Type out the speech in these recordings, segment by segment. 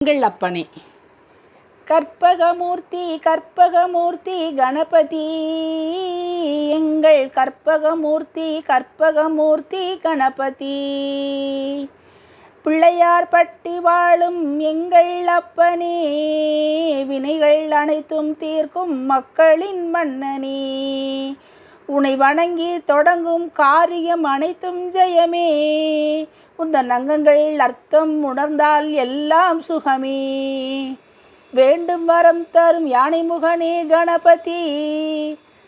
எங்கள் அப்பனே கற்பகமூர்த்தி கற்பகமூர்த்தி கணபதி, எங்கள் கற்பகமூர்த்தி கற்பகமூர்த்தி கணபதி, பிள்ளையார் பட்டி வாழும் எங்கள் அப்பனே, வினைகள் அனைத்தும் தீர்க்கும் மக்களின் மன்னனே, உன்னை வணங்கி தொடங்கும் காரியம் அனைத்தும் ஜெயமே, உந்தன் அங்கங்கள் அர்த்தம் உணர்ந்தால் எல்லாம் சுகமே, வேண்டும் வரம் தரும் யானை முகனே கணபதி,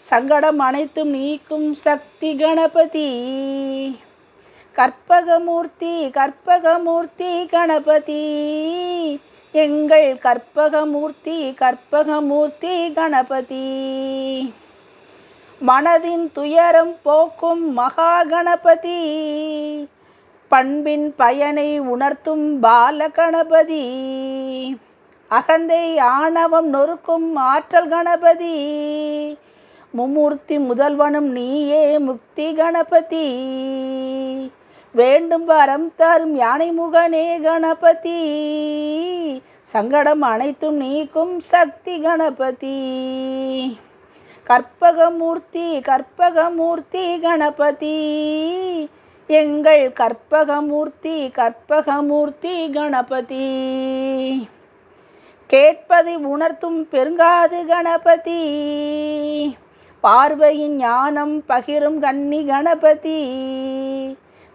சங்கடம் அனைத்தும் நீக்கும் சக்தி கணபதி, கற்பகமூர்த்தி கற்பகமூர்த்தி கணபதி, எங்கள் கற்பகமூர்த்தி கற்பகமூர்த்தி கணபதி, மனதின் துயரம் போக்கும் மகா கணபதி, பண்பின் பயனை உணர்த்தும் பால கணபதி, அகந்தை ஆணவம் நொறுக்கும் ஆற்றல் கணபதி, மும்மூர்த்தி முதல்வனும் நீயே முக்தி கணபதி, வேண்டும் வரம் தரும் யானை முகனே கணபதி, சங்கடம் அனைத்தும் நீக்கும் சக்தி கணபதி, கற்பகமூர்த்தி கற்பகமூர்த்தி கணபதி, எங்கள் கற்பகமூர்த்தி கற்பகமூர்த்தி கணபதி, கேட்பதை உணர்த்தும் பெருங்காது கணபதி, பார்வையின் ஞானம் பகிரும் கன்னி கணபதி,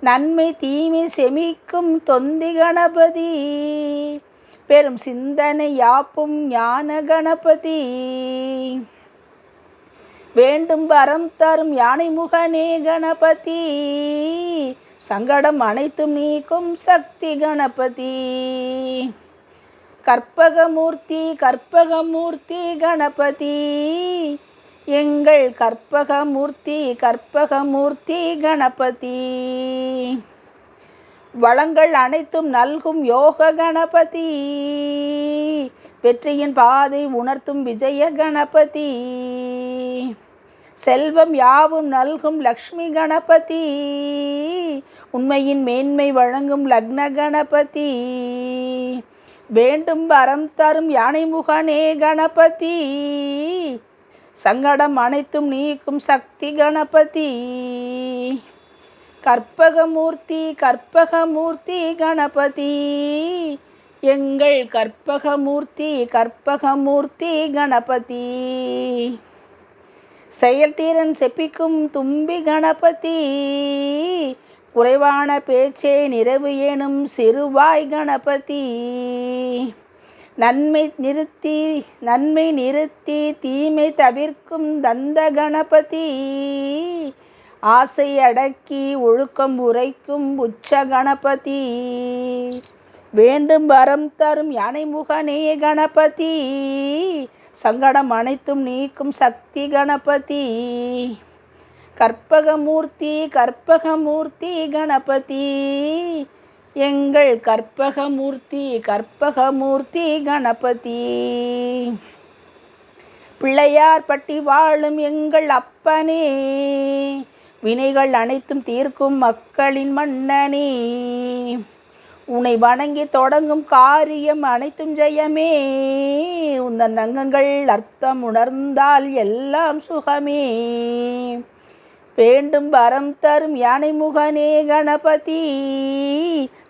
நன்மை தீமை செமிக்கும் தொந்தி கணபதி, பெரும் சிந்தனை யாப்பும் ஞான கணபதி, வேண்டும் வரம் தரும் யானை முகனே கணபதி, சங்கடம் அனைத்தும் நீக்கும் சக்தி கணபதி, கற்பகமூர்த்தி கற்பகமூர்த்தி கணபதி, எங்கள் கற்பகமூர்த்தி கற்பகமூர்த்தி கணபதி, வளங்கள் அனைத்தும் நல்கும் யோக கணபதி, வெற்றியின் பாதை உணர்த்தும் விஜய கணபதி, செல்வம் யாவும் நல்கும் லக்ஷ்மி கணபதி, உண்மையின் மேன்மை வழங்கும் லக்ன கணபதி, வேண்டும் வரம் தரும் யானை முகனே கணபதி, சங்கடம் அனைத்தும் நீக்கும் சக்தி கணபதி, கற்பகமூர்த்தி கற்பகமூர்த்தி கணபதி, எங்கள் கற்பகமூர்த்தி கற்பகமூர்த்தி கணபதி, செயல்திறன் செப்பிக்கும் தும்பி கணபதி, குறைவான பேச்சே நிறைவு எனும் சிறுவாய் கணபதி, நன்மை நிறுத்தி தீமை தவிர்க்கும் தந்த கணபதி, ஆசை அடக்கி ஒழுக்கம் உரைக்கும் உச்ச கணபதி, வேண்டும் வரம் தரும் யானை முகனே கணபதி, சங்கடம் அனைத்தும் நீக்கும் சக்தி கணபதி, கற்பகமூர்த்தி கற்பகமூர்த்தி கணபதி, எங்கள் கற்பகமூர்த்தி கற்பகமூர்த்தி கணபதி, பிள்ளையார் பட்டி வாழும் எங்கள் அப்பனே, வினைகள் அனைத்தும் தீர்க்கும் மக்களின் மன்னனே, உன்னை வணங்கி தொடங்கும் காரியம் அனைத்தும் ஜெயமே, உந்தன் அங்கங்கள் அர்த்தம் உணர்ந்தால் எல்லாம் சுகமே, வேண்டும் வரம் தரும் யானை முகனே கணபதி,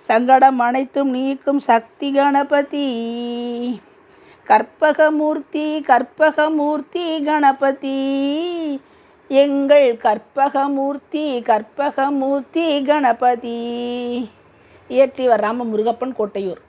சங்கடம் அனைத்தும் நீக்கும் சக்தி கணபதி, கற்பகமூர்த்தி கற்பகமூர்த்தி கணபதி, எங்கள் கற்பகமூர்த்தி கற்பகமூர்த்தி கணபதி. இயற்றியவர் ராம முருகப்பன், கோட்டையூர்.